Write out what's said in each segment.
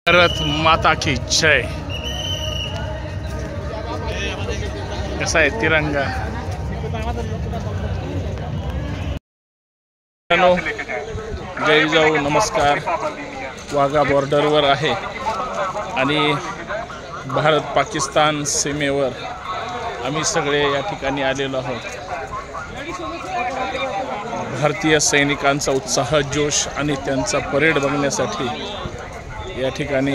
भारत माता की जय। कसा आहे तिरंगा? जय जाऊ नमस्कार। वाघा बॉर्डरवर आहे आणि भारत पाकिस्तान सीमेवर आम्ही सगळे या ठिकाणी आलेलो आहोत। भारतीय सैनिकांचा उत्साह, जोश आणि त्यांचा परेड बघण्यासाठी या ठिकाणी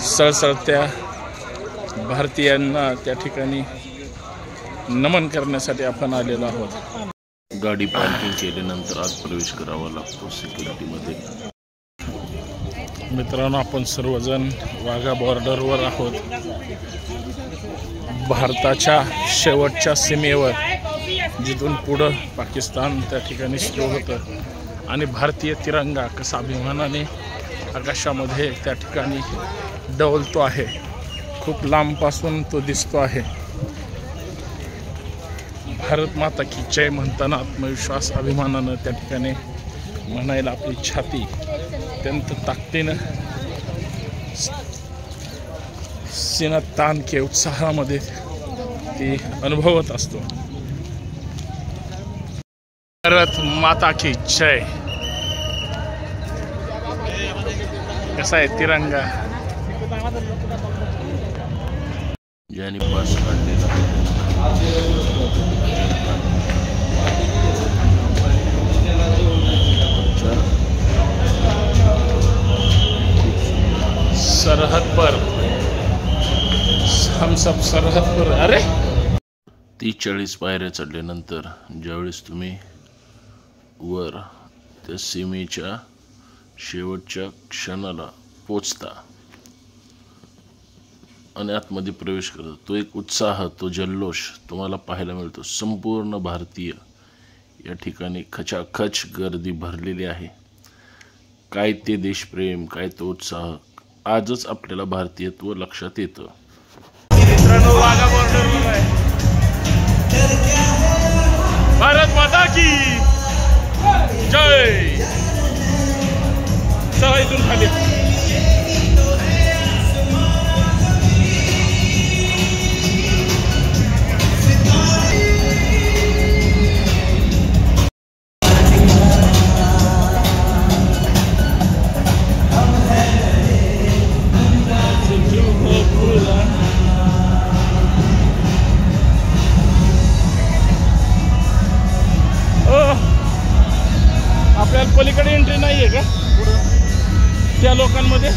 सळसळत्या भारतीयांना त्या ठिकाणी नमन करण्यासाठी आपण आलेलो आहोत। गाडी पार्किंग केल्यानंतर आत प्रवेश करावा लागतो सिक्युरिटीमध्ये। मित्रांनो, आपण सर्वजण वाघा बॉर्डरवर आहोत। भारताच्या शेवटच्या सीमेवर, जिथून पुढं पाकिस्तान त्या ठिकाणी सुरू होतं आणि भारतीय तिरंगा कसा अभिमानाने आकाशामध्ये त्या ठिकाणी डवलतो आहे। खूप लांबपासून तो दिसतो आहे। भारत माता की जय म्हणताना आत्मविश्वास, अभिमानानं त्या ठिकाणी म्हणायला आपली छाती अत्यंत ताकदीनं, सीनात ताण के उत्साहामध्ये ती अनुभवत असतो। भारत माता की जय। कसा आहे तिरंगा? ज्याने पास काढलेला सरहद पर हम सब सरहद पर। अरे 30-40 पायऱ्या चढल्यानंतर ज्यावेळेस तुम्ही वर त्या सीमेच्या शेवटच्या क्षणाला पोचता आणि आतमध्ये प्रवेश करता, तो एक उत्साह, तो जल्लोष तुम्हाला पाहायला मिळतो। संपूर्ण भारतीय या ठिकाणी खचाखच गर्दी भरलेली आहे। काय ते देशप्रेम, काय तो उत्साह, आजच आपल्याला भारतीयत्व लक्षात येतं। मित्रांनो, वाघा बॉर्डरवर आहे। भारत माता की जय। चला इथून खाली। आपल्याला पलीकडे एंट्री नाहीये का त्या लोकांमध्ये? हम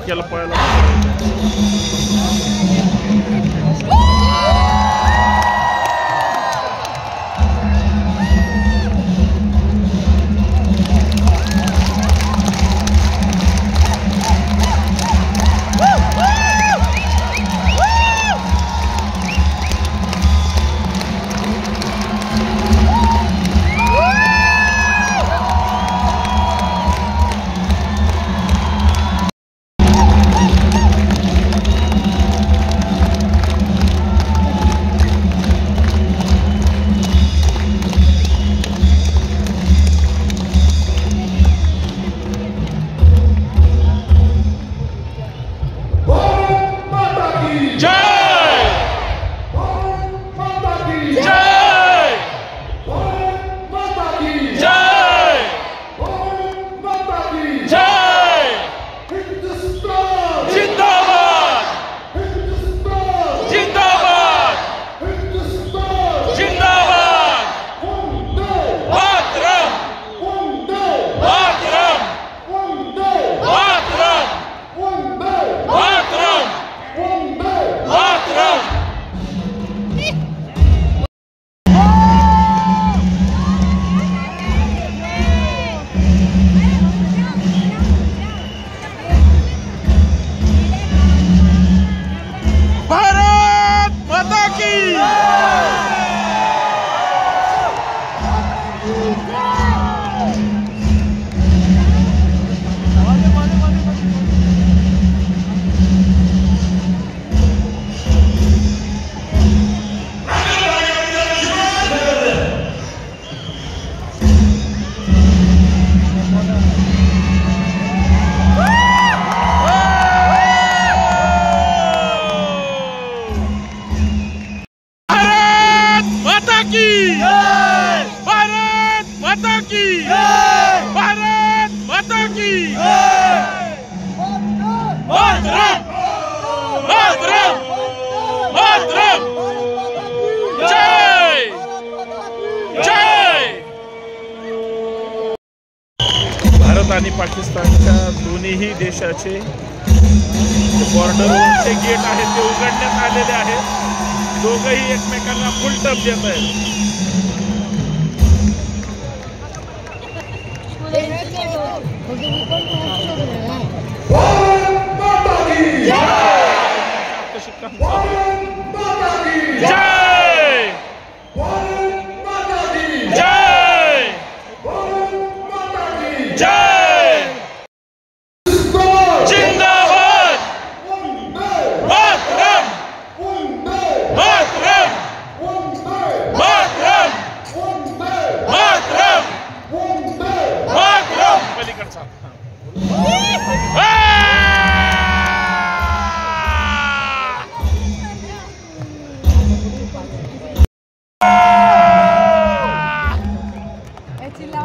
अमेरिकेला पळायला. भारत आणि पाकिस्तानच्या दोन्हीही देशाचे बॉर्डरवरचे गेट आहेत ते उघडण्यात आलेले आहेत. दोघंही एकमेकांना फुल टप देत आहेत.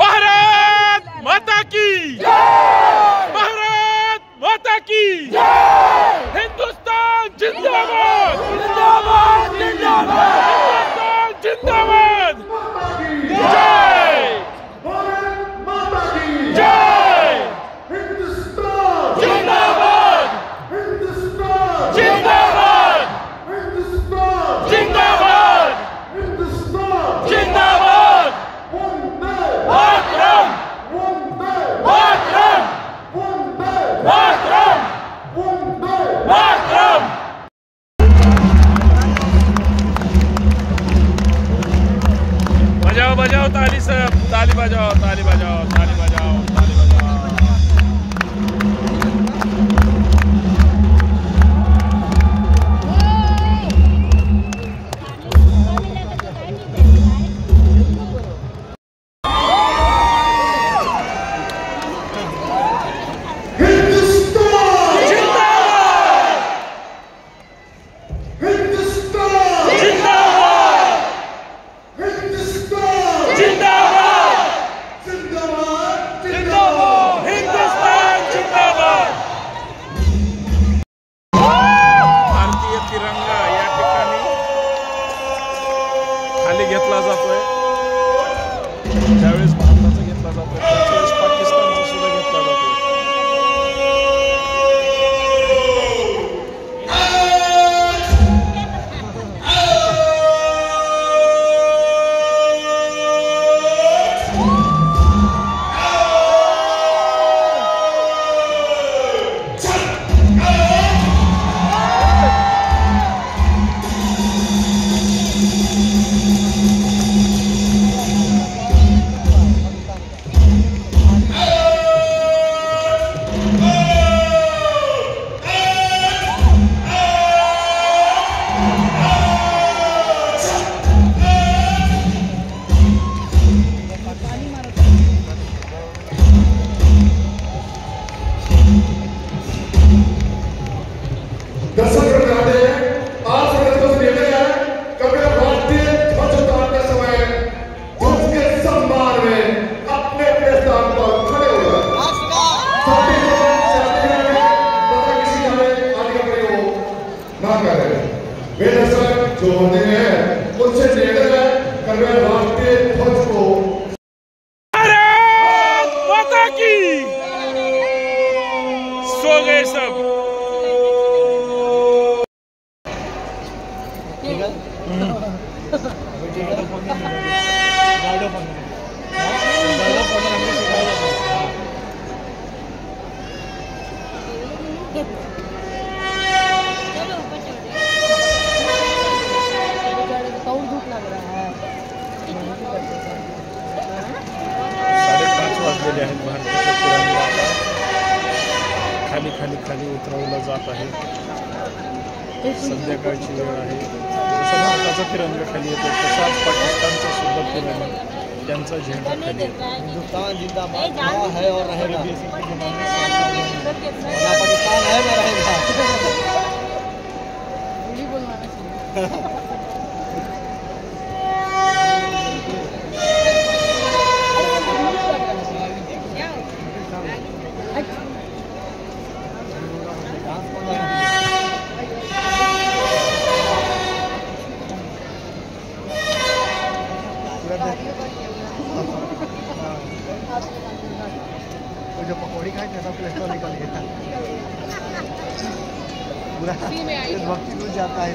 भारत माता की भारत माता की हिंदुस्तान जिंदाबाद जिंदाबाद जिंदाबाद जिंदाबाद जय भारत माता की जय हिंदुस्तान जिंदाबाद हिंदुस्तान जिंदाबाद हिंदुस्तान जिंदाबाद हिंदुस्तान जिंदाबाद मातरम मातरम मातरम मातरम. बजाओ बजाओ ताली सब, ताली बजाओ ताली बजाओ ताली बजाओ ताली बजाओ. घेतला जातोय ज्यावेळेस भारताचा घेतला जातोय त्यावेळेस पाकिस्तानचा सुद्धा घेतला जातोय. वाजलेले आहेत. भारताच्या तिरंगा खाली खाली खाली उतरवला जात आहे. संध्याकाळची वेळ आहे. जसं भारताचा तिरंगा खाली येतो तसाच पाकिस्तानचा सुद्धा तिरंगा त्यांचा झेंडा खाली येतो. हिंदुस्तान जिंदाबाद है और रहेगा. पाकिस्तान है और रहेगा. जो पकौड़ी खाए थे सब प्लेस्टोर निकल गया पूरा वक्त घुस जाता है.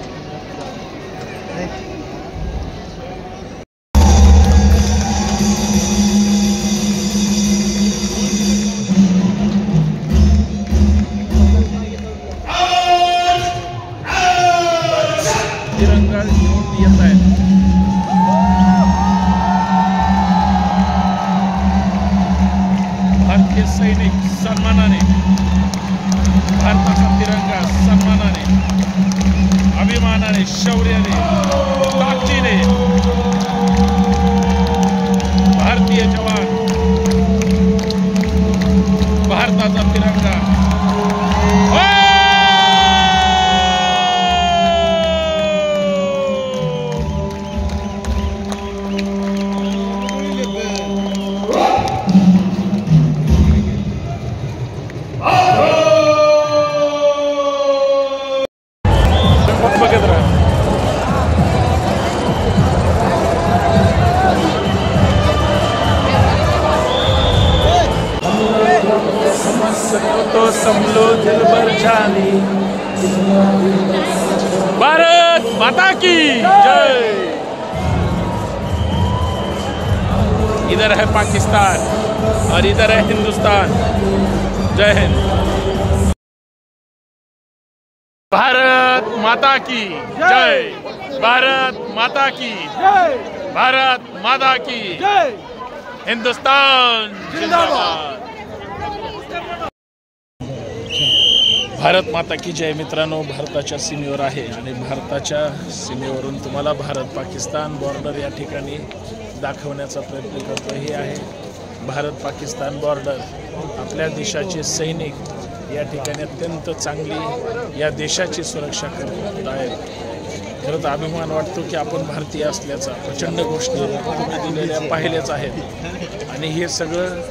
तिरंगा घेऊन येत आहे. भारतीय सैनिक सन्मानाने भारताचा तिरंगा सन्मानाने अभिमानाने शौर्याने ताकदीने भारतीय जवान भारताचा तिरंगा बघत राहा. तो समलो दिल भर जानी. भारत माता की जय. इधर है पाकिस्तान और इधर है हिंदुस्तान. जय हिंद. भारत माता की जय. भारत माता की जय. भारत माता की जय. हिंदुस्तान जिंदाबाद. भारत माता की जय. मित्रांनो, भारताच्या सीमेवर आहे आणि भारताच्या सीमेवरून तुम्हाला भारत पाकिस्तान बॉर्डर या ठिकाणी दाखवण्याचा प्रयत्न करतो. हे आहे भारत पाकिस्तान बॉर्डर. आपल्या देशाचे सैनिक या ठिकाणी अत्यंत चांगली या देशाची सुरक्षा करत आहेत. खरंच अभिमान वाटतो की आपण भारतीय असल्याचा. प्रचंड गोष्टी दिलेल्या पाहिल्याच आहेत आणि हे सगळं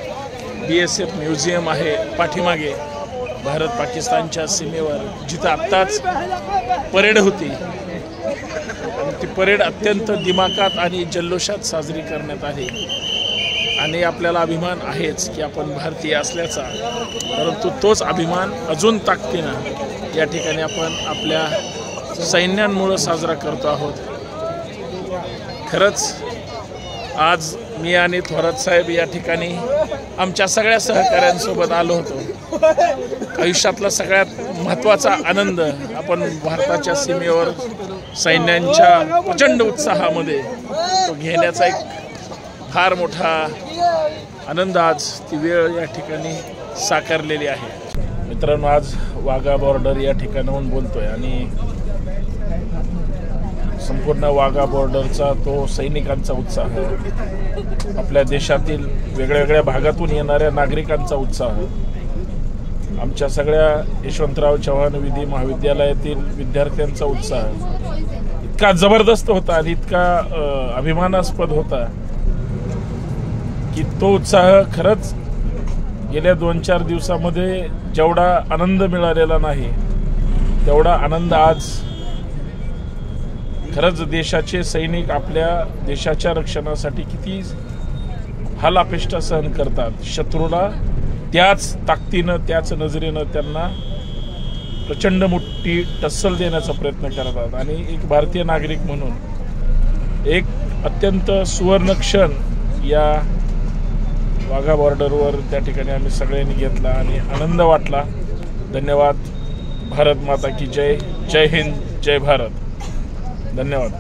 BSF म्युझियम आहे पाठीमागे भारत पाकिस्तानच्या सीमेवर, जिथं आत्ताच परेड होती आणि ती परेड अत्यंत दिमाखात आणि जल्लोषात साजरी करण्यात आली आणि आपल्याला अभिमान आहेच की आपण भारतीय असल्याचा. परंतु तोच अभिमान अजून ताकदीनं या ठिकाणी आपण आपल्या सैन्यांमुळे साजरा करतो आहोत. खरंच आज मी आणि थोरात साहेब या ठिकाणी आमच्या सगळ्या सहकाऱ्यांसोबत आलो होतो. आयुष्यातला सगळ्यात महत्त्वाचा आनंद आपण भारताच्या सीमेवर सैन्यांच्या प्रचंड उत्साहामध्ये तो घेण्याचा एक फार मोठा आनंद आज ती वेळ या ठिकाणी साकारलेली आहे. मित्रांनो, आज वाघा बॉर्डर या ठिकाणाहून बोलतोय आणि संपूर्ण वाघा बॉर्डरचा तो सैनिकांचा उत्साह, आपल्या देशातील वेगळ्या वेगळ्या भागातून येणाऱ्या नागरिकांचा उत्साह, आमच्या सगळ्या यशवंतराव चव्हाण विधी महाविद्यालयातील विद्यार्थ्यांचा उत्साह इतका जबरदस्त होता आणि इतका अभिमानास्पद होता की तो उत्साह खरंच गेल्या 2-4 दिवसामध्ये जेवढा आनंद मिळालेला नाही तेवढा आनंद आज खरंच देशाचे सैनिक आपल्या देशाच्या रक्षणासाठी किती हालापेष्टा सहन करतात. शत्रूला त्याच ताकदीनं त्याच नजरेनं त्यांना प्रचंड मोठी टस्सल देण्याचा प्रयत्न करतात आणि एक भारतीय नागरिक म्हणून एक अत्यंत सुवर्ण क्षण या वाघा बॉर्डरवर त्या ठिकाणी आम्ही सगळ्यांनी घेतला आणि आनंद वाटला. धन्यवाद. भारत माता की जय. जय हिंद, जय भारत. धन्यवाद.